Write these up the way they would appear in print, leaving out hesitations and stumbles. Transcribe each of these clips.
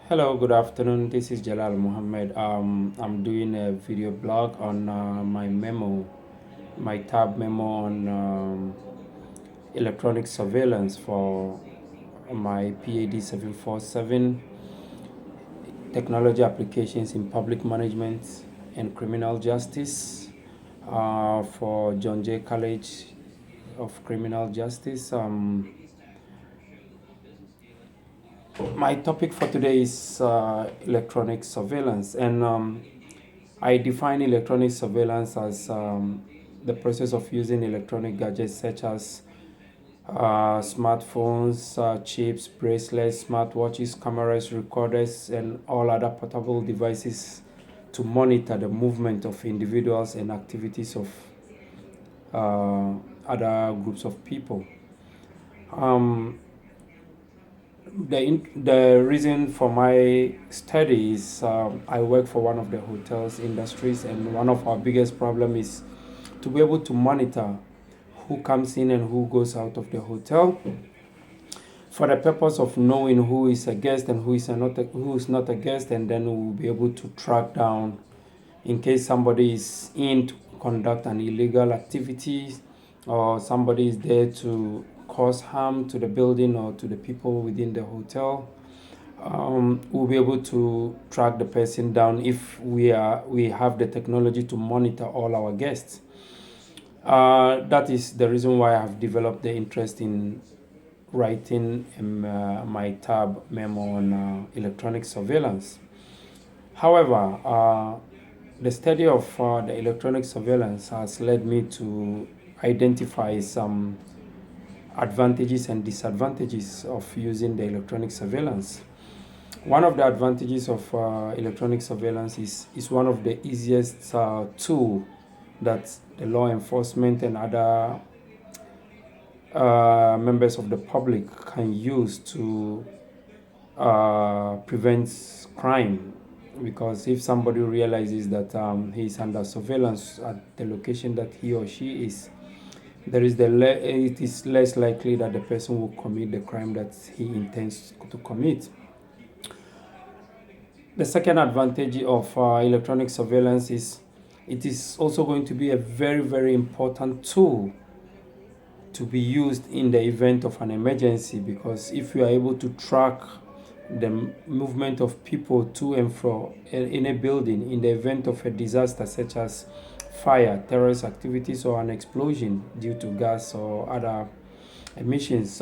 Hello, good afternoon. This is Jalal Mohammed. I'm doing a video blog on my memo, my tab memo on electronic surveillance for my PAD 747 technology applications in public management and criminal justice for John Jay College of Criminal Justice. My topic for today is electronic surveillance, and I define electronic surveillance as the process of using electronic gadgets such as smartphones, chips, bracelets, smartwatches, cameras, recorders, and all other portable devices to monitor the movement of individuals and activities of other groups of people. Um, the reason for my study is I work for one of the hotels industries, and one of our biggest problem is to be able to monitor who comes in and who goes out of the hotel for the purpose of knowing who is a guest and who is not a guest, and then we'll be able to track down in case somebody is in to conduct an illegal activity, or somebody is there to cause harm to the building or to the people within the hotel. We'll be able to track the person down if we have the technology to monitor all our guests. That is the reason why I have developed the interest in writing my tab memo on electronic surveillance. However, the study of the electronic surveillance has led me to identify some advantages and disadvantages of using the electronic surveillance. One of the advantages of electronic surveillance is one of the easiest tool that the law enforcement and other members of the public can use to prevent crime. Because if somebody realizes that he is under surveillance at the location that he or she is, it is less likely that the person will commit the crime that he intends to commit. The second advantage of electronic surveillance is it is also going to be a very, very important tool to be used in the event of an emergency, because if you are able to track the movement of people to and fro in a building in the event of a disaster such as fire, terrorist activities, or an explosion due to gas or other emissions,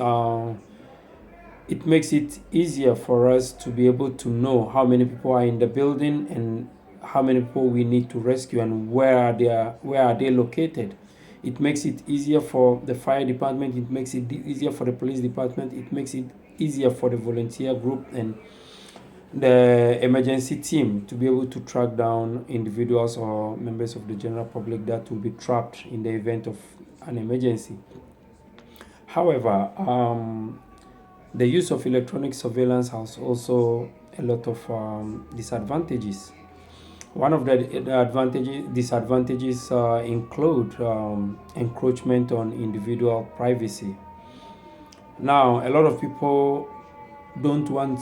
it makes it easier for us to be able to know how many people are in the building and how many people we need to rescue and where are they located. It makes it easier for the fire department, it makes it easier for the police department, it makes it easier for the volunteer group and the emergency team to be able to track down individuals or members of the general public that will be trapped in the event of an emergency. However, the use of electronic surveillance has also a lot of disadvantages. One of the disadvantages include encroachment on individual privacy. Now, a lot of people don't want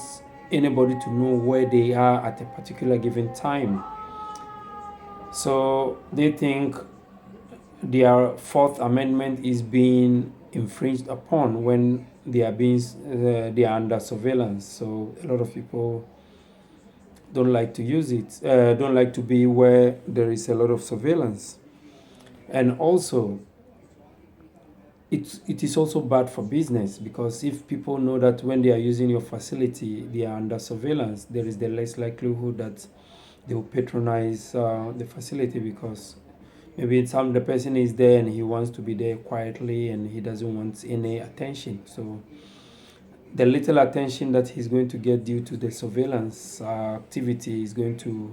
anybody to know where they are at a particular given time. So they think their Fourth Amendment is being infringed upon when they are under surveillance. So a lot of people don't like to use it, don't like to be where there is a lot of surveillance. And also, it is also bad for business, because if people know that when they are using your facility, they are under surveillance, there is the less likelihood that they will patronize the facility, because maybe the person is there and he wants to be there quietly and he doesn't want any attention. So the little attention that he's going to get due to the surveillance activity is going to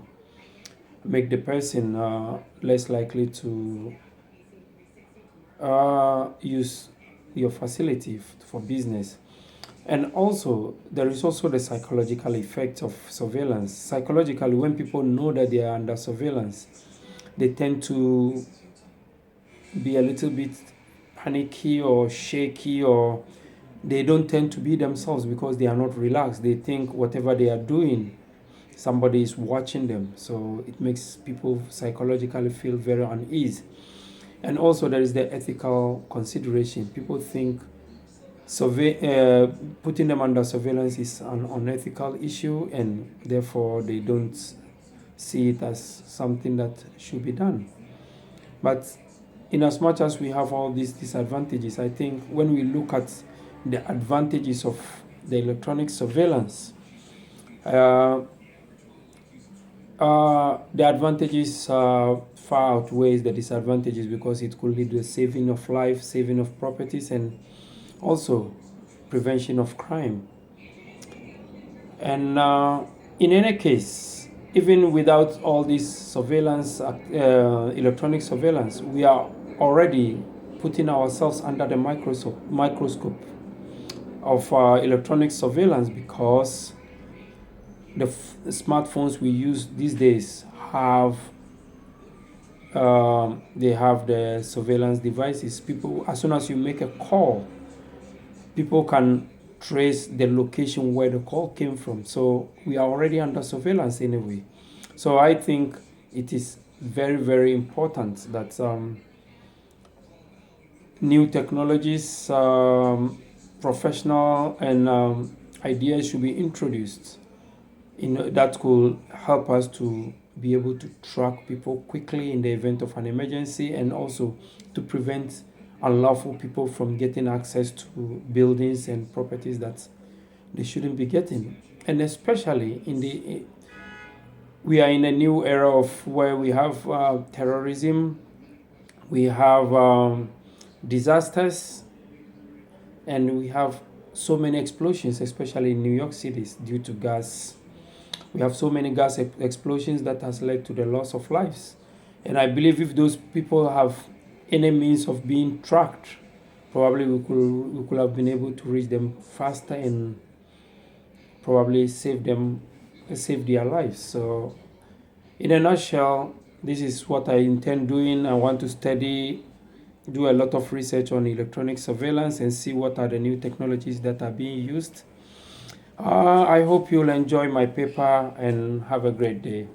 make the person less likely to use your facility for business. And also, there is also the psychological effect of surveillance. Psychologically, when people know that they are under surveillance, they tend to be a little bit panicky or shaky, or they don't tend to be themselves because they are not relaxed. They think whatever they are doing, somebody is watching them. So it makes people psychologically feel very uneasy. And also there is the ethical consideration. People think putting them under surveillance is an unethical issue, and therefore they don't see it as something that should be done. But in as much as we have all these disadvantages, I think when we look at the advantages of the electronic surveillance, uh, the advantages far outweighs the disadvantages, because it could lead to the saving of life, saving of properties, and also prevention of crime. And in any case, even without all this surveillance, electronic surveillance, we are already putting ourselves under the microscope of electronic surveillance, because the smartphones we use these days they have the surveillance devices. People, as soon as you make a call, people can trace the location where the call came from. So we are already under surveillance anyway. So I think it is very, very important that new technologies, professional and ideas should be introduced that could help us to be able to track people quickly in the event of an emergency, and also to prevent unlawful people from getting access to buildings and properties that they shouldn't be getting. And especially we are in a new era of where we have terrorism, we have disasters, and we have so many explosions, especially in New York City, due to gas. We have so many gas explosions that has led to the loss of lives. And I believe if those people have any means of being tracked, probably we could have been able to reach them faster and probably save their lives. So in a nutshell, this is what I intend doing. I want to do a lot of research on electronic surveillance and see what are the new technologies that are being used. I hope you'll enjoy my paper and have a great day.